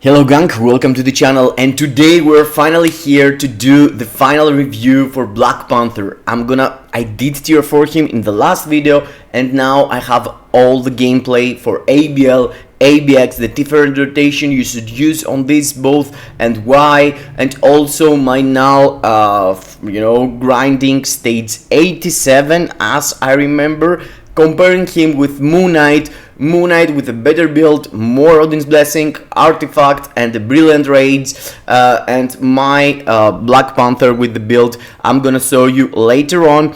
Hello gang, welcome to the channel, and today we're finally here to do the final review for Black Panther. I did tier 4 him in the last video, and now I have all the gameplay for ABL, ABX, the different rotation you should use on these both and why, and also my now grinding stage 87 as I remember, comparing him with Moonknight with a better build, more Odin's Blessing, Artifact, and the Brilliant Rage, and my Black Panther with the build I'm gonna show you later on.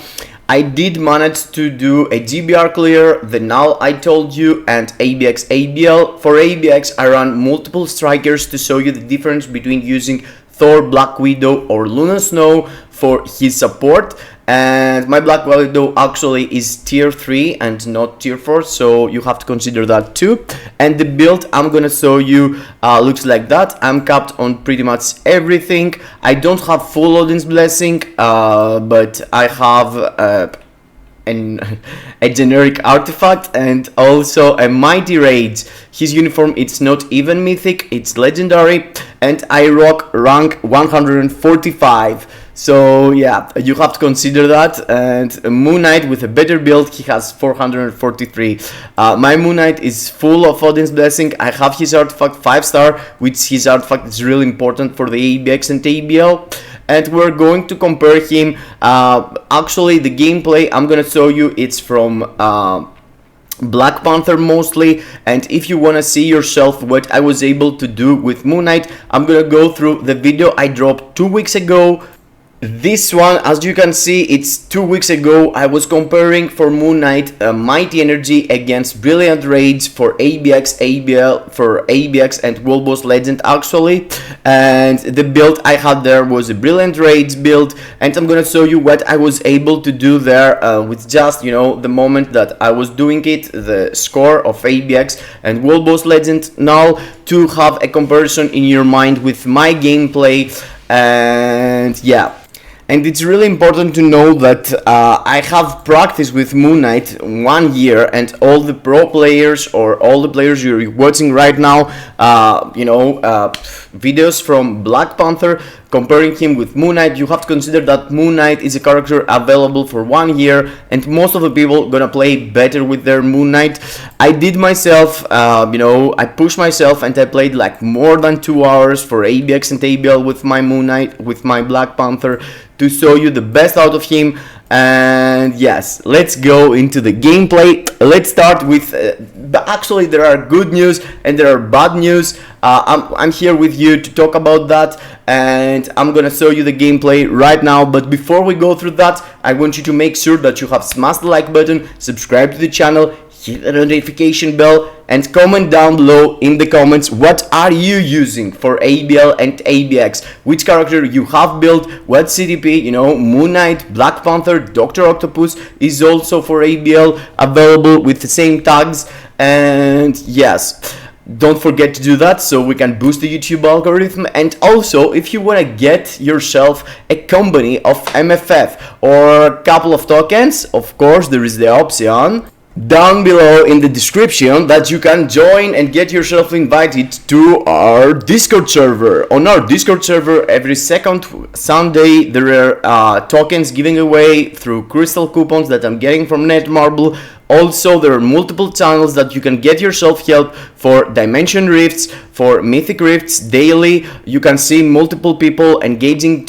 I did manage to do a GBR clear, the Knull I told you, and ABX ABL. For ABX I ran multiple strikers to show you the difference between using Thor, Black Widow, or Luna Snow for his support. And my Black Widow actually is tier 3 and not tier 4, so you have to consider that too. And the build I'm gonna show you looks like that. I'm capped on pretty much everything. I don't have full Odin's Blessing, but I have a generic artifact and also a Mighty Rage. His uniform, it's not even mythic, it's legendary, and I rock rank 145. So yeah, you have to consider that. And Moonknight with a better build, he has 443. My Moonknight is full of Odin's Blessing. I have his artifact 5-star, which his artifact is really important for the ABX and ABL. And we're going to compare him. Actually, the gameplay I'm gonna show you, it's from Black Panther mostly, and if you wanna see yourself what I was able to do with Moonknight, I'm gonna go through the video I dropped 2 weeks ago. This one, as you can see, it's 2 weeks ago. I was comparing for Moonknight Mighty Energy against Brilliant Rage for ABX, ABL, for ABX and World Boss Legend actually. And the build I had there was a Brilliant Rage build, and I'm gonna show you what I was able to do there with just, the moment that I was doing it, the score of ABX and World Boss Legend, now to have a comparison in your mind with my gameplay. And yeah. And it's really important to know that I have practiced with Moonknight 1 year, and all the pro players or all the players you're watching right now, videos from Black Panther comparing him with Moonknight, you have to consider that Moonknight is a character available for 1 year, and most of the people gonna play better with their Moonknight. I did myself, I pushed myself and I played like more than 2 hours for ABX and ABL with my Moonknight, with my Black Panther, to show you the best out of him. And yes, let's go into the gameplay. Let's start with actually there are good news and there are bad news. I'm here with you to talk about that, and I'm gonna show you the gameplay right now. But before we go through that, I want you to make sure that you have smashed the like button, subscribe to the channel, hit the notification bell, and comment down below in the comments what are you using for ABL and ABX, which character you have built, what CTP, Moonknight, Black Panther, Dr. Octopus is also for ABL available with the same tags. And yes, don't forget to do that so we can boost the YouTube algorithm. And also, if you want to get yourself a company of MFF or a couple of tokens, of course there is the option down below in the description that you can join and get yourself invited to our Discord server. On our Discord server, every second Sunday there are tokens giving away through crystal coupons that I'm getting from Netmarble. Also, there are multiple channels that you can get yourself help for Dimension Rifts, for Mythic Rifts daily. You can see multiple people engaging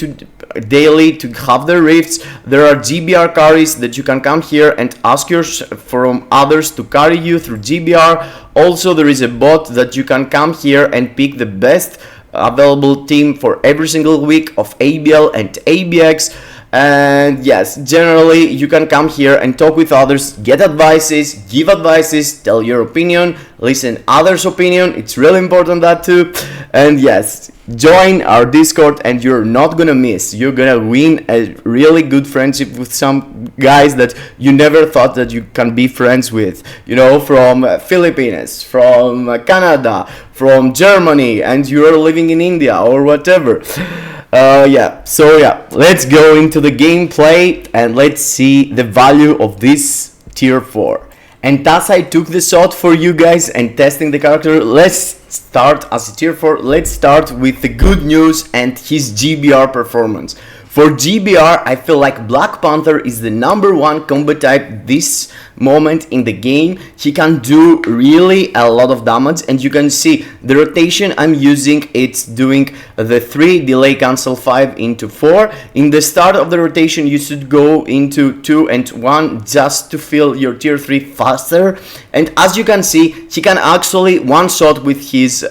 daily to have their rifts. There are GBR carries that you can come here and ask from others to carry you through GBR. Also, there is a bot that you can come here and pick the best available team for every single week of ABL and ABX. And yes, generally you can come here and talk with others, get advices, give advices, tell your opinion, listen others' opinion. It's really important that too. And yes, join our Discord and you're not gonna miss. You're gonna win a really good friendship with some guys that you never thought that you can be friends with, from Philippines, from Canada, from Germany, and you're living in India or whatever. Let's go into the gameplay and let's see the value of this tier 4. And thus I took the shot for you guys and testing the character. Let's start as a tier 4, let's start with the good news and his GBR performance. For GBR, I feel like Black Panther is the #1 combat type this moment in the game. He can do really a lot of damage, and you can see the rotation I'm using, it's doing the 3 delay cancel 5 into 4. In the start of the rotation you should go into 2 and 1 just to fill your tier 3 faster, and as you can see he can actually one shot with his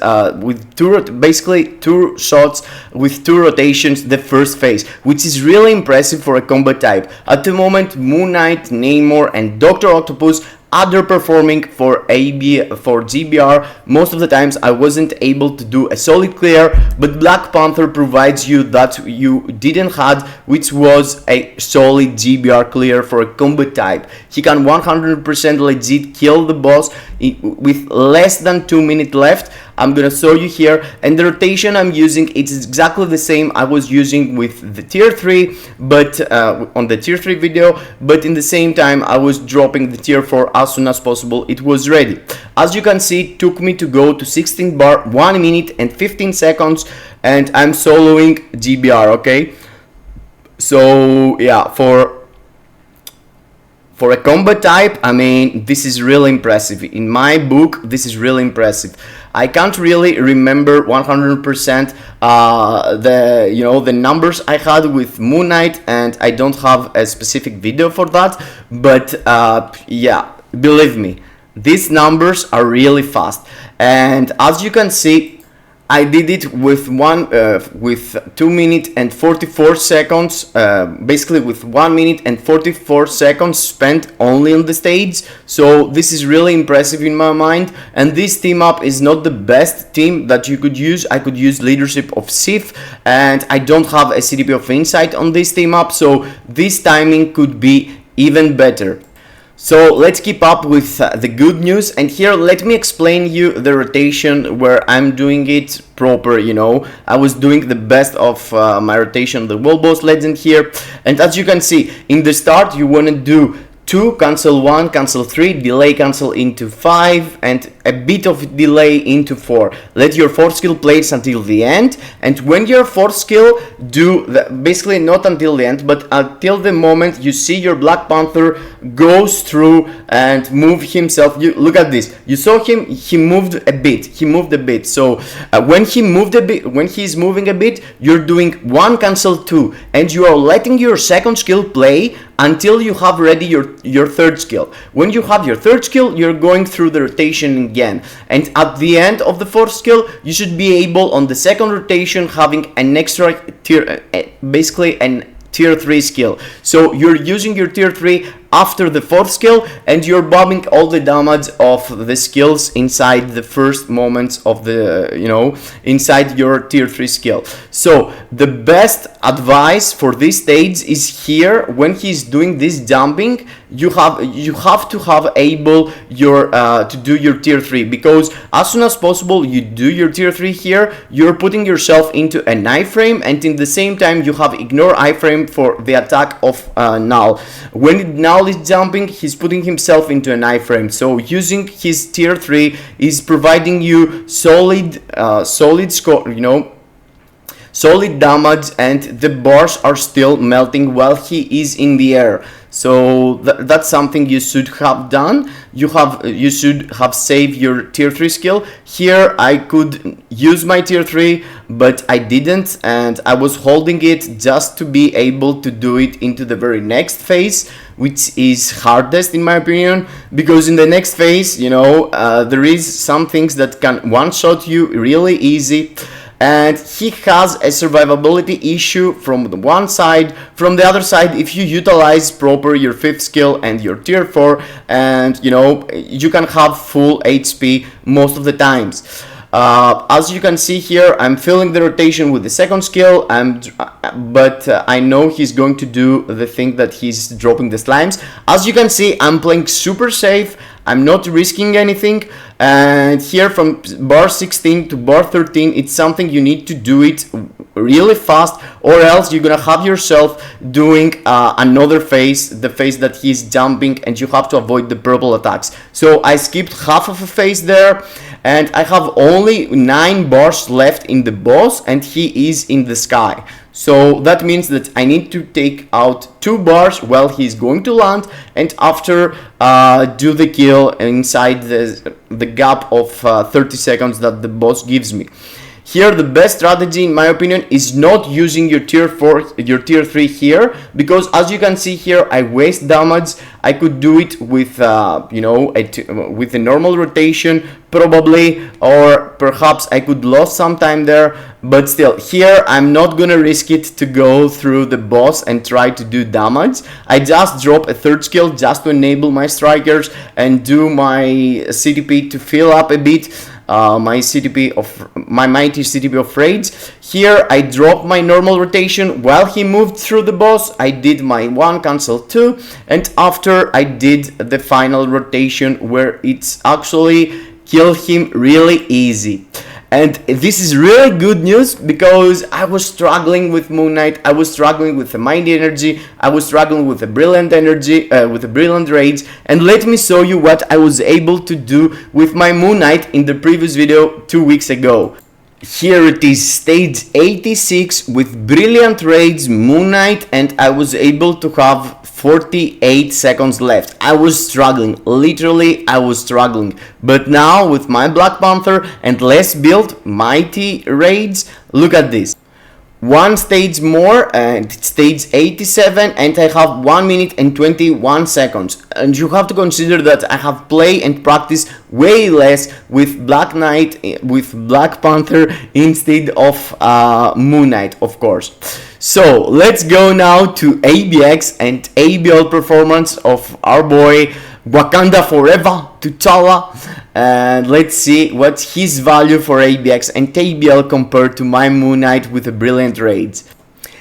basically 2 shots with 2 rotations the first phase, which is really impressive for a combat type. At the moment Moonknight, Namor and Dr. Octopus underperforming for GBR. Most of the times I wasn't able to do a solid clear, but Black Panther provides you that you didn't have, which was a solid GBR clear for a combat type. He can 100% legit kill the boss with less than 2 minutes left. I'm gonna show you here, and the rotation I'm using, it's exactly the same I was using with the tier 3, but on the tier 3 video, but in the same time I was dropping the tier 4 as soon as possible it was ready. As you can see, it took me to go to 16 bar, 1 minute and 15 seconds, and I'm soloing GBR, okay? So yeah, for a combat type, I mean, this is really impressive. In my book, this is really impressive. I can't really remember 100% the numbers I had with Moonknight, and I don't have a specific video for that. But yeah, believe me, these numbers are really fast. And as you can see, I did it with 2 minutes and 44 seconds, basically with 1 minute and 44 seconds spent only on the stage. So this is really impressive in my mind, and this team up is not the best team that you could use. I could use leadership of Sif, and I don't have a CTP of Insight on this team up, so this timing could be even better. So let's keep up with the good news, and here let me explain you the rotation where I'm doing it proper. I was doing the best of my rotation, the World Boss Legend here, and as you can see, in the start you want to do 2, cancel 1, cancel 3, delay cancel into 5, and a bit of delay into 4. Let your 4th skill place until the end, and when your 4th skill basically not until the end, but until the moment you see your Black Panther goes through and move himself. Look at this. You saw him, he moved a bit. So when he's moving a bit, you're doing 1, cancel 2, and you are letting your 2nd skill play until you have ready your 3rd skill. When you have your 3rd skill, you're going through the rotation again, and at the end of the 4th skill you should be able on the 2nd rotation having an extra tier, basically an tier 3 skill. So you're using your tier 3 after the 4th skill, and you're bombing all the damage of the skills inside the first moments of the, inside your tier 3 skill. So the best advice for this stage is here. When he's doing this jumping, you have to have able your to do your tier 3, because as soon as possible you do your tier 3 here, you're putting yourself into an iframe, and in the same time you have ignore iframe for the attack of Knull. When Knull is jumping, he's putting himself into an iframe, so using his tier 3 is providing you solid score, solid damage, and the bars are still melting while he is in the air. So that's something you should have done. You should have saved your tier 3 skill. Here I could use my tier 3, but I didn't, and I was holding it just to be able to do it into the very next phase, which is hardest in my opinion, because in the next phase, there is some things that can one-shot you really easy. And he has a survivability issue from the one side. From the other side, if you utilize proper your 5th skill and your tier 4, and you can have full HP most of the times. As you can see here, I'm filling the rotation with the 2nd skill, but I know he's going to do the thing that he's dropping the slimes. As you can see, I'm playing super safe. I'm not risking anything, and here from bar 16 to bar 13, it's something you need to do it really fast, or else you're gonna have yourself doing another phase, the phase that he's jumping, and you have to avoid the purple attacks. So I skipped half of a phase there, and I have only 9 bars left in the boss, and he is in the sky. So that means that I need to take out 2 bars while he's going to land, and after do the kill inside the gap of 30 seconds that the boss gives me. Here the best strategy in my opinion is not using your tier 4, your tier 3 here, because as you can see here I waste damage. I could do it with you know, with a normal rotation probably, or perhaps I could lose some time there, but still here I'm not gonna risk it to go through the boss and try to do damage. I just drop a 3rd skill just to enable my strikers and do my CTP to fill up a bit. My Mighty CTP of Rage. Here I dropped my normal rotation while he moved through the boss. I did my 1 cancel 2, and after I did the final rotation where it's actually kill him really easy. And this is really good news, because I was struggling with Moonknight, I was struggling with the Mighty Energy, I was struggling with the Brilliant Energy, with the Brilliant Rage, and let me show you what I was able to do with my Moonknight in the previous video 2 weeks ago. Here it is, stage 86 with Brilliant Rage, Moonknight, and I was able to have 48 seconds left. I was struggling, literally I was struggling, but now with my Black Panther and less build, Mighty Rage, look at this. 1 stage more and stage 87, and I have 1 minute and 21 seconds, and you have to consider that I have played and practiced way less with Black Panther instead of Moonknight, of course. So let's go now to ABX and ABL performance of our boy Wakanda Forever, T'Challa, and let's see what's his value for ABX and ABL compared to my Moonknight with a Brilliant Rage.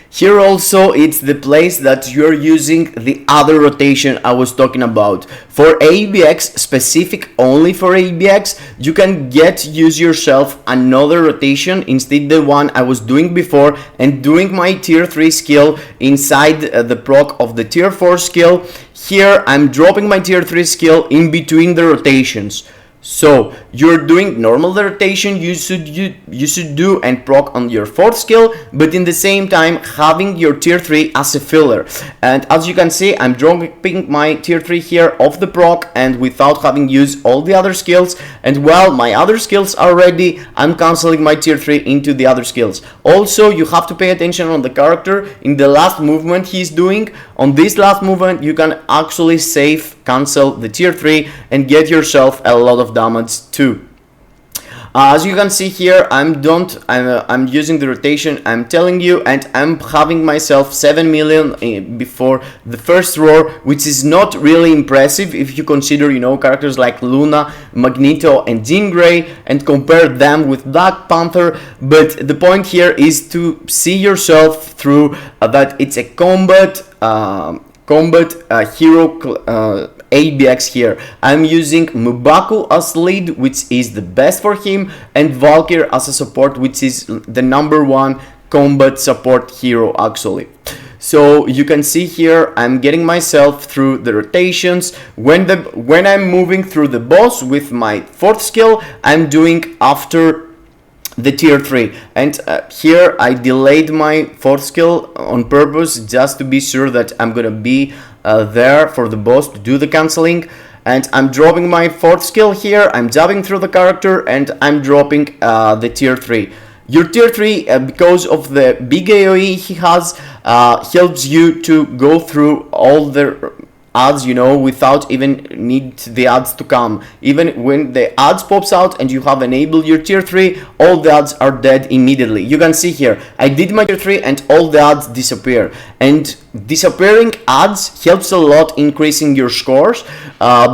Here also it's the place that you're using the other rotation I was talking about. For ABX, specific only for ABX, you can use yourself another rotation instead the one I was doing before, and doing my tier 3 skill inside the proc of the tier 4 skill. Here I'm dropping my tier 3 skill in between the rotations. So you're doing normal rotation you should do and proc on your 4th skill, but in the same time having your tier 3 as a filler. And as you can see, I'm dropping my tier 3 here off the proc and without having used all the other skills, and while my other skills are ready, I'm cancelling my tier 3 into the other skills. Also, you have to pay attention on the character in the last movement he's doing. On this last movement you can actually cancel the tier 3 and get yourself a lot of damage too. As you can see here, I'm using the rotation I'm telling you, and I'm having myself 7 million before the first roar, which is not really impressive if you consider, you know, characters like Luna, Magneto and Jean Grey and compare them with Black Panther. But the point here is to see yourself through that it's a combat hero ABX here. I'm using M'Baku as lead, which is the best for him, and Valkyr as a support, which is the #1 combat support hero actually. So you can see here I'm getting myself through the rotations. When I'm moving through the boss with my 4th skill, I'm doing after the tier 3, and here I delayed my 4th skill on purpose just to be sure that I'm gonna be there for the boss to do the cancelling. And I'm dropping my 4th skill here, I'm jabbing through the character, and I'm dropping the tier 3. Your tier 3, because of the big AoE he has, helps you to go through all the ads, you know, without even need the ads to come. Even when the ads pops out and you have enabled your tier 3, all the ads are dead immediately. You can see here I did my tier 3 and all the ads disappear, and disappearing ads helps a lot increasing your scores,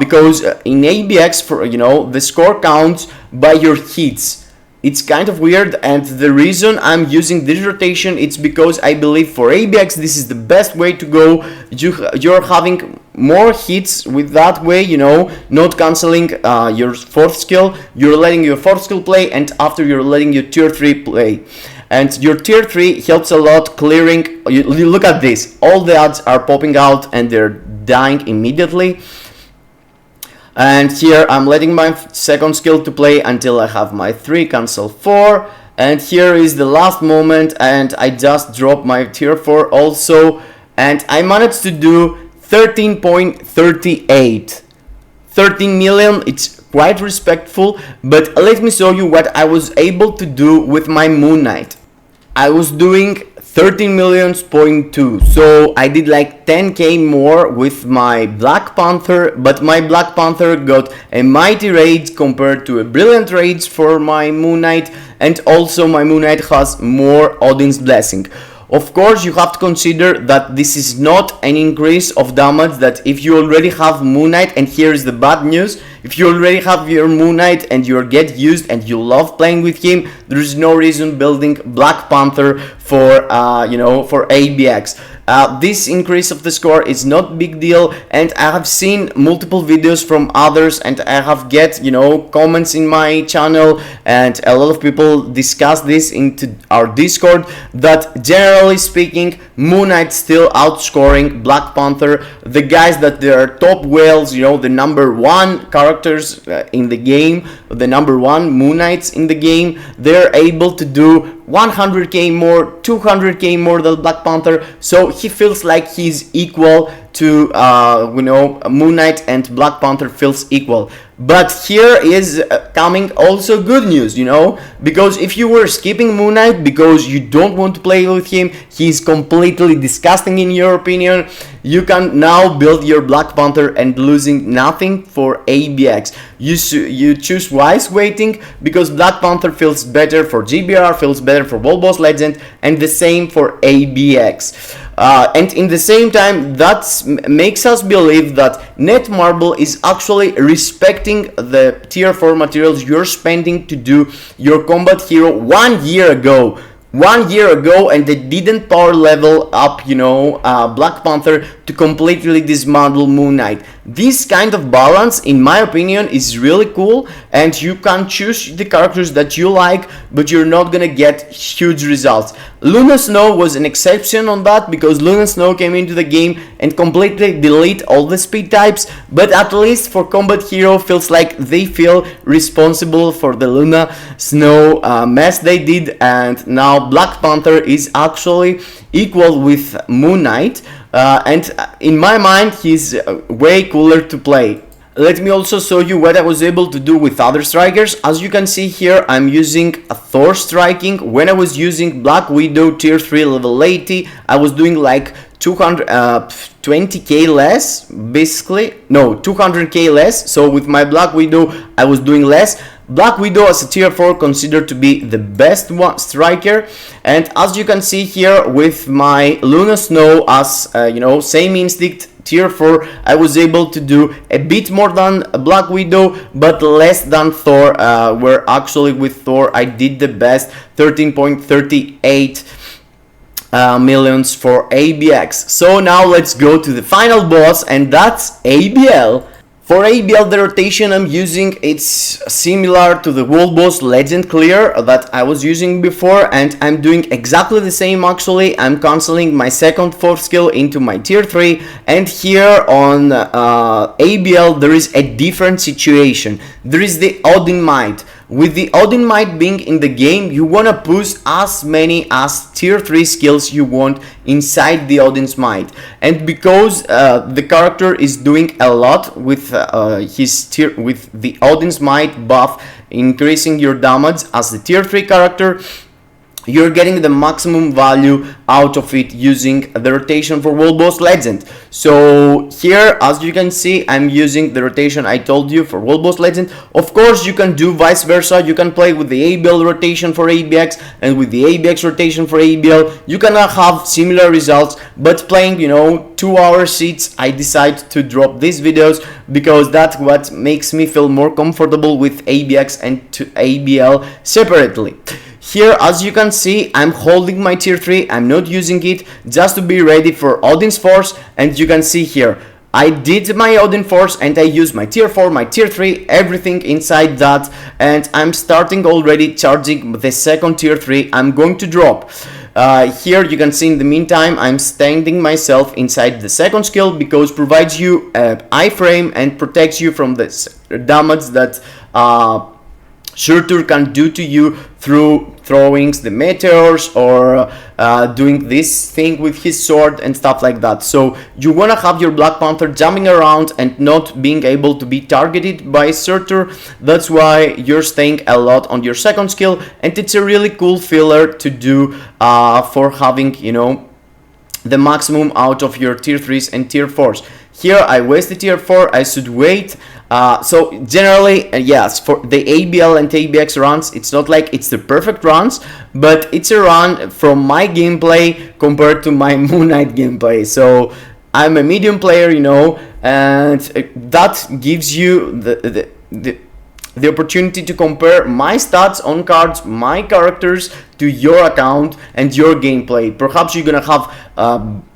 because in ABX, for you know, the score counts by your hits. It's kind of weird, and the reason I'm using this rotation, it's because I believe for ABX this is the best way to go. You're having more hits with that way, you know, not cancelling your 4th skill. You're letting your 4th skill play, and after you're letting your tier 3 play. And your tier 3 helps a lot clearing. You look at this, all the ads are popping out and they're dying immediately. And here I'm letting my second skill to play until I have my 3, cancel 4. And here is the last moment, and I just dropped my tier 4 also, and I managed to do 13.38. 13 million, it's quite respectful, but let me show you what I was able to do with my Moonknight. I was doing 13 millions.2, so I did like 10k more with my Black Panther, but my Black Panther got a Mighty Rage compared to a Brilliant Rage for my Moonknight, and also my Moonknight has more Odin's Blessing. Of course, you have to consider that this is not an increase of damage, that if you already have Moonknight, and here is the bad news, if you already have your Moonknight and you get used and you love playing with him, there is no reason building Black Panther for for ABX. This increase of the score is not big deal, and I have seen multiple videos from others, and I have get comments in my channel, and a lot of people discuss this into our Discord, that generally speaking Moonknight still outscoring Black Panther. The guys that they are top whales, the number 1 characters in the game, the number 1 Moonknights in the game, they're able to do 100k more, 200k more than Black Panther, so he feels like he's equal to Moonknight, and Black Panther feels equal. But here is coming also good news, because if you were skipping Moonknight because you don't want to play with him, he's completely disgusting in your opinion, you can now build your Black Panther and losing nothing for ABX. You choose wise waiting, because Black Panther feels better for GBR, feels better for World Boss Legend, and the same for ABX. And in the same time, that makes us believe that Netmarble is actually respecting the tier 4 materials you're spending to do your combat hero 1 year ago. 1 year ago, and they didn't power level up Black Panther to completely dismantle Moonknight. This kind of balance, in my opinion, is really cool, and you can choose the characters that you like, but you're not gonna get huge results. Luna Snow was an exception on that, because Luna Snow came into the game and completely delete all the speed types, but at least for Combat Hero feels like they feel responsible for the Luna Snow mess they did, and now Black Panther is actually equal with Moonknight, and in my mind he's way cooler to play. Let me also show you what I was able to do with other strikers. As you can see here, I'm using a Thor striking. When I was using Black Widow tier 3 level 80, I was doing like 220k less, basically. No, 200k less. So with my Black Widow, I was doing less. Black Widow as a tier 4 considered to be the best one striker, and as you can see here with my Luna Snow as same instinct tier 4, I was able to do a bit more than Black Widow but less than Thor, where actually with Thor I did the best, 13.38 millions for ABX. So now let's go to the final boss, and that's ABL. For ABL, the rotation I'm using, it's similar to the World Boss Legend Clear that I was using before, and I'm doing exactly the same actually. I'm cancelling my second 4th skill into my tier 3, and here on ABL there is a different situation. There is the Odin Might. With the Odin Might being in the game, you wanna push as many as tier 3 skills you want inside the Odin's Might. And because the character is doing a lot with with the Odin's Might buff, increasing your damage as the tier 3 character, you're getting the maximum value out of it using the rotation for World Boss Legend. So here, as you can see, I'm using the rotation I told you for World Boss Legend. Of course, you can do vice versa. You can play with the ABL rotation for ABX and with the ABX rotation for ABL. You cannot have similar results, but playing 2-hour seats, I decide to drop these videos because that's what makes me feel more comfortable with ABX and to ABL separately. Here, as you can see, I'm holding my tier 3, I'm not using it, just to be ready for Odin's Force, and you can see here, I did my Odin Force and I used my tier 4, my tier 3, everything inside that, and I'm starting already charging the second tier 3 I'm going to drop. Here you can see in the meantime I'm standing myself inside the second skill because provides you iframe and protects you from this damage that Surtur can do to you through throwing the meteors or doing this thing with his sword and stuff like that. So you wanna have your Black Panther jumping around and not being able to be targeted by Surtur. That's why you're staying a lot on your second skill, and it's a really cool filler to do for having, you know, the maximum out of your tier 3s and tier 4s. Here I wasted tier 4, I should wait. So generally, yes, for the ABL and ABX runs, it's not like it's the perfect runs, but it's a run from my gameplay compared to my Moonknight gameplay. So I'm a medium player, you know, and that gives you the opportunity to compare my stats on cards, my characters, to your account and your gameplay. Perhaps you're gonna have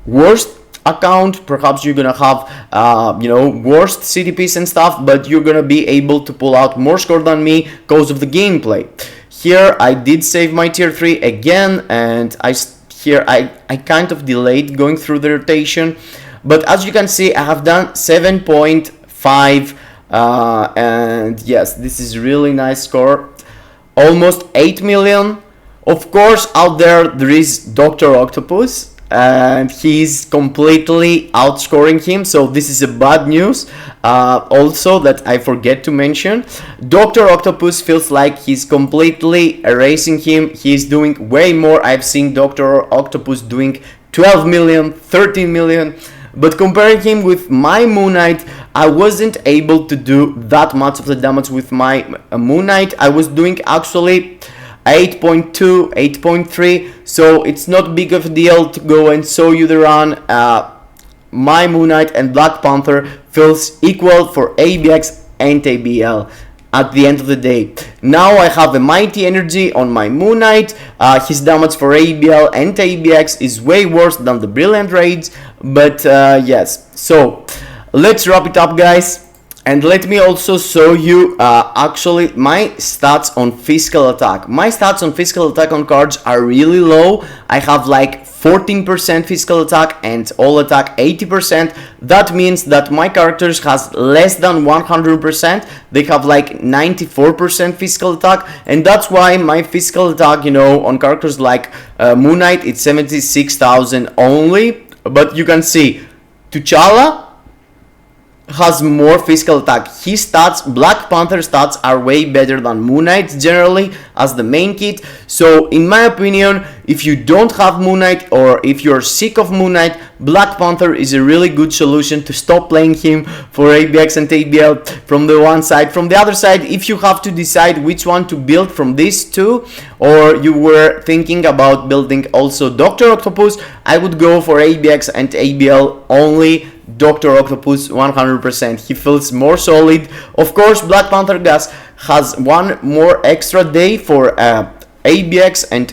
worst account, perhaps you're gonna have you know, worst CTPs and stuff, but you're gonna be able to pull out more score than me because of the gameplay. Here I did save my tier 3 again, and I kind of delayed going through the rotation, but as you can see I have done 7.5 and yes, this is really nice score, almost 8 million. Of course out there is Dr. Octopus, and he's completely outscoring him, so this is a bad news. Also that I forget to mention, Dr. Octopus feels like he's completely erasing him. He's doing way more. I've seen Dr. Octopus doing 12 million, 13 million, but comparing him with my Moonknight, I wasn't able to do that much of the damage with my Moonknight. I was doing actually 8.2, 8.3, so it's not big of a deal to go and show you the run. My Moonknight and Black Panther feels equal for ABX and ABL at the end of the day. Now I have a Mighty energy on my Moonknight. His damage for ABL and ABX is way worse than the Brilliant Raids, but yes, so let's wrap it up, guys. And let me also show you actually my stats on physical attack. My stats on physical attack on cards are really low. I have like 14% physical attack and all attack 80%. That means that my characters has less than 100%. They have like 94% physical attack, and that's why my physical attack, you know, on characters like Moonknight, it's 76,000 only. But you can see T'Challa has more physical attack. His stats, Black Panther stats, are way better than Moonknight's generally as the main kit. So in my opinion, if you don't have Moonknight or if you're sick of Moonknight, Black Panther is a really good solution to stop playing him for ABX and ABL from the one side. From the other side, if you have to decide which one to build from these two, or you were thinking about building also Dr. Octopus, I would go for ABX and ABL only. Dr. Octopus 100%. He feels more solid. Of course, Black Panther has one more extra day for ABX and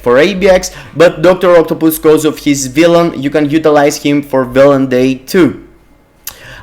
for ABX, but Dr. Octopus, because of his villain, you can utilize him for villain day too.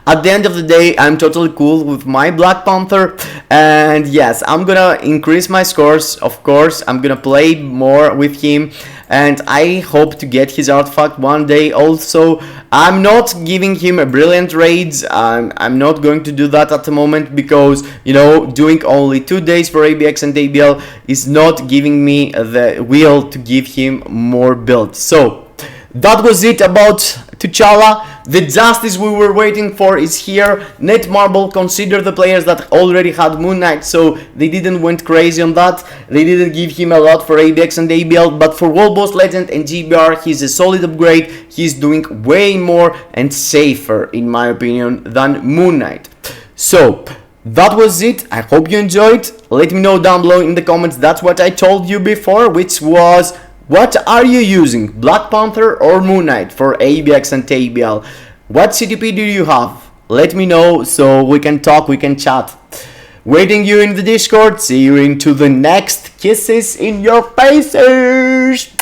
At the end of the day, I'm totally cool with my Black Panther, and yes, I'm gonna increase my scores. Of course, I'm gonna play more with him, and I hope to get his artifact one day also. I'm not giving him a brilliant raids. I'm not going to do that at the moment because, you know, doing only 2 days for ABX and ABL is not giving me the will to give him more builds. So that was it about T'Challa. The justice we were waiting for is here. Netmarble consider the players that already had Moonknight, so they didn't went crazy on that. They didn't give him a lot for ABX and ABL, but for World Boss Legend and GBR, he's a solid upgrade. He's doing way more and safer, in my opinion, than Moonknight. So that was it. I hope you enjoyed. Let me know down below in the comments. That's what I told you before, which was, what are you using, Black Panther or Moonknight for ABX and ABL? What CTP do you have? Let me know so we can talk, we can chat. Waiting you in the Discord. See you into the next. Kisses in your faces.